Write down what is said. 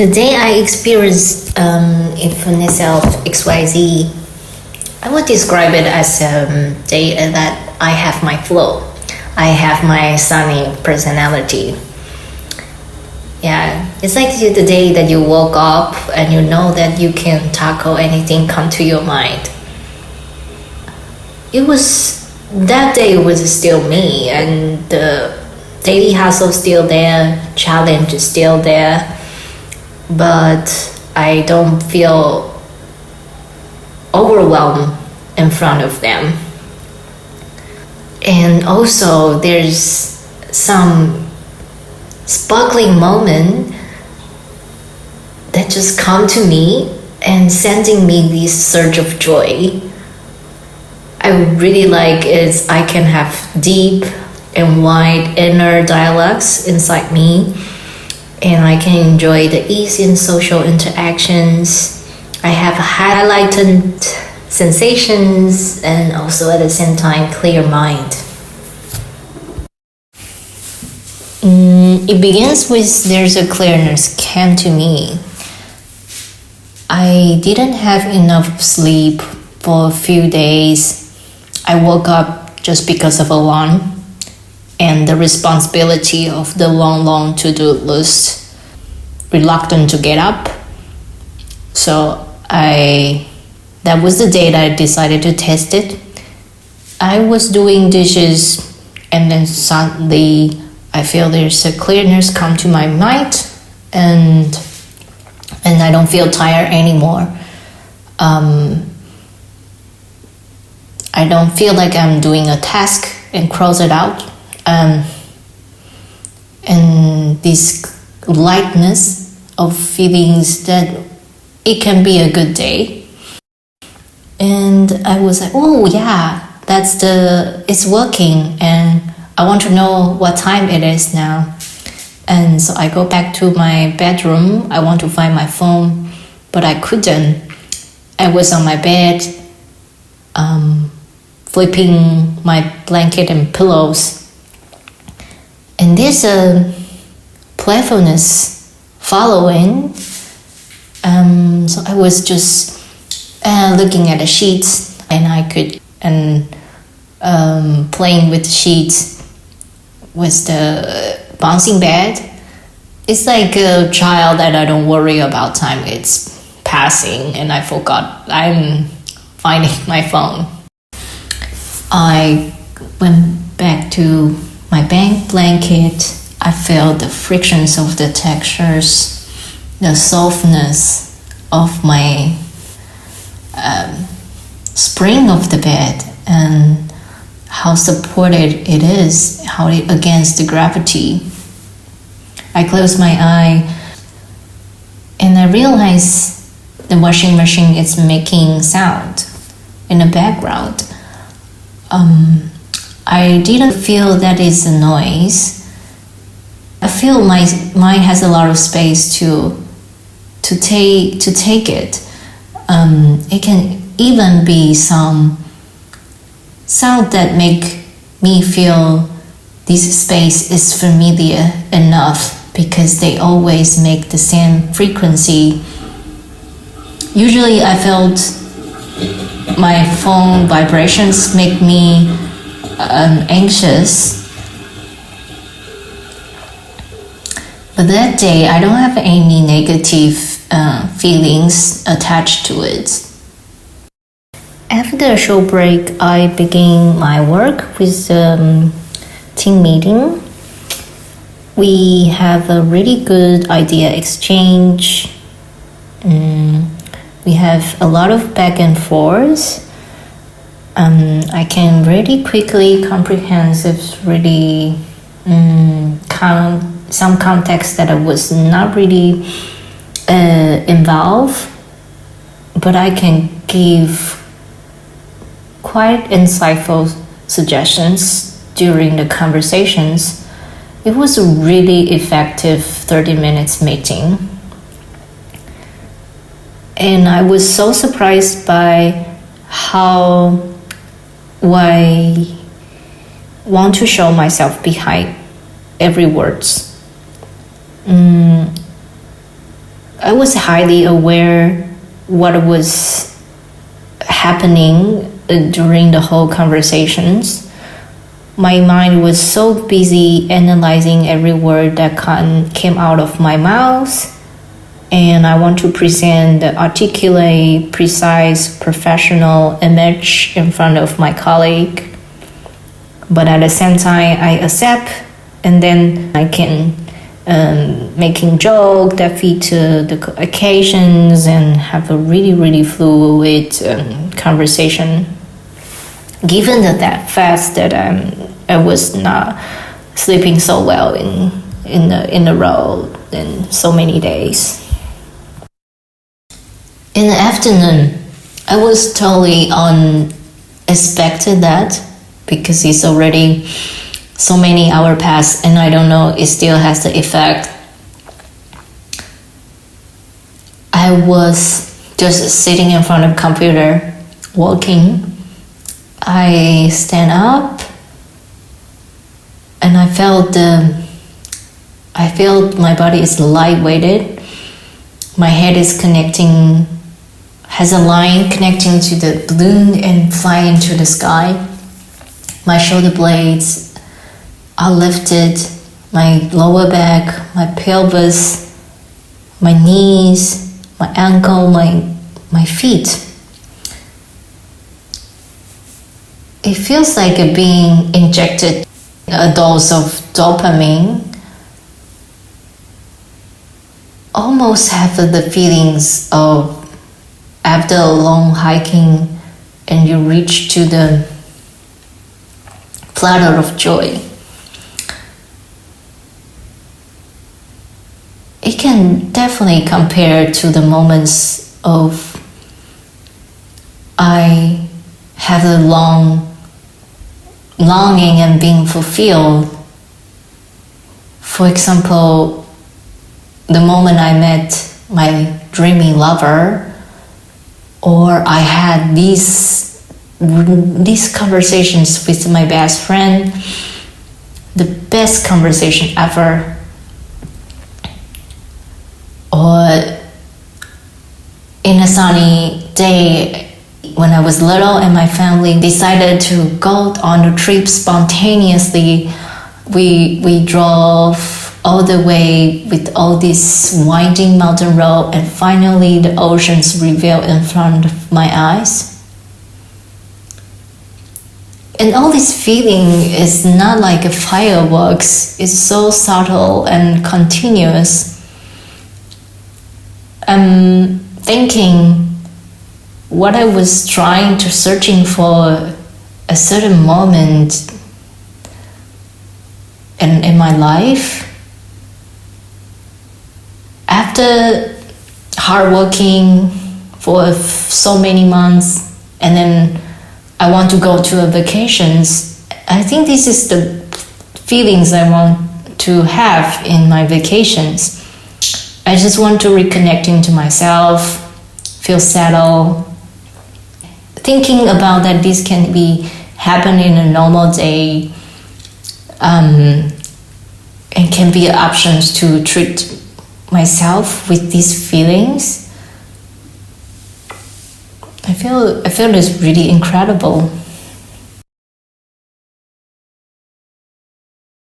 The day I experienced InfinitSelf XYZ, I would describe it as a day that I have my flow. I have my sunny personality. Yeah, it's like the day that you woke up and you know that you can tackle anything come to your mind. That day was still me, and the daily hustle still there, challenge is still there, but I don't feel overwhelmed in front of them. And also there's some sparkling moment that just come to me and sending me this surge of joy. I would really like is I can have deep and wide inner dialogues inside me, and I can enjoy the ease in social interactions. I have highlighted sensations and also at the same time clear mind. It begins with there's a clearness came to me. I didn't have enough sleep for a few days. I woke up just because of alarm and the responsibility of the long to-do list. Reluctant to get up. So that was the day that I decided to test it. I was doing dishes and then suddenly I feel there's a clearness come to my mind and I don't feel tired anymore. I don't feel like I'm doing a task and cross it out. And this lightness of feelings that it can be a good day. And I was like, oh yeah, it's working, and I want to know what time it is now. And so I go back to my bedroom. I want to find my phone, but I couldn't. I was on my bed, flipping my blanket and pillows. And there's a playfulness following. So I was just looking at the sheets, and playing with the sheets with the bouncing bed. It's like a child that I don't worry about time. It's passing, and I forgot I'm finding my phone. I went back to my blanket. I felt the frictions of the textures, the softness of my spring of the bed, and how supported it is, how it against the gravity. I closed my eye and I realized the washing machine is making sound in the background. I didn't feel that it's a noise. I feel my mind has a lot of space to take it. It can even be some sound that make me feel this space is familiar enough because they always make the same frequency. Usually I felt my phone vibrations make me anxious. But that day, I don't have any negative feelings attached to it. After a short break, I began my work with team meeting. We have a really good idea exchange. We have a lot of back and forth. I can really quickly comprehend really some context that I was not really involved, but I can give quite insightful suggestions during the conversations. It was a really effective 30 minutes meeting. And I was so surprised by how I want to show myself behind every words. I was highly aware what was happening during the whole conversations. My mind was so busy analyzing every word that came out of my mouth, and I want to present the articulate, precise, professional image in front of my colleague. But at the same time, I accept, and then I can making joke that fit to the occasions and have a really, really fluid conversation. Given that fact that I was not sleeping so well in the role in so many days. In the afternoon, I was totally unexpected that, because it's already so many hours past and I don't know, it still has the effect. I was just sitting in front of the computer, working. I stand up and I felt my body is light-weighted. My head is has a line connecting to the balloon and fly into the sky. My shoulder blades are lifted, my lower back, my pelvis, my knees, my ankle, my feet. It feels like being injected a dose of dopamine. Almost have the feelings of after a long hiking and you reach to the flutter of joy. It can definitely compare to the moments of I have a long longing and being fulfilled. For example, the moment I met my dreamy lover, or I had these conversations with my best friend, the best conversation ever. Or in a sunny day when I was little and my family decided to go on a trip spontaneously, we drove all the way with all this winding mountain road, and finally the oceans revealed in front of my eyes. And all this feeling is not like a fireworks, it's so subtle and continuous. I'm thinking what I was searching for a certain moment in my life. After hard working for so many months, and then I want to go to a vacations, I think this is the feelings I want to have in my vacations. I just want to reconnecting to myself, feel settled. Thinking about that this can be happen in a normal day, and can be options to treat myself with these feelings. I feel it's really incredible.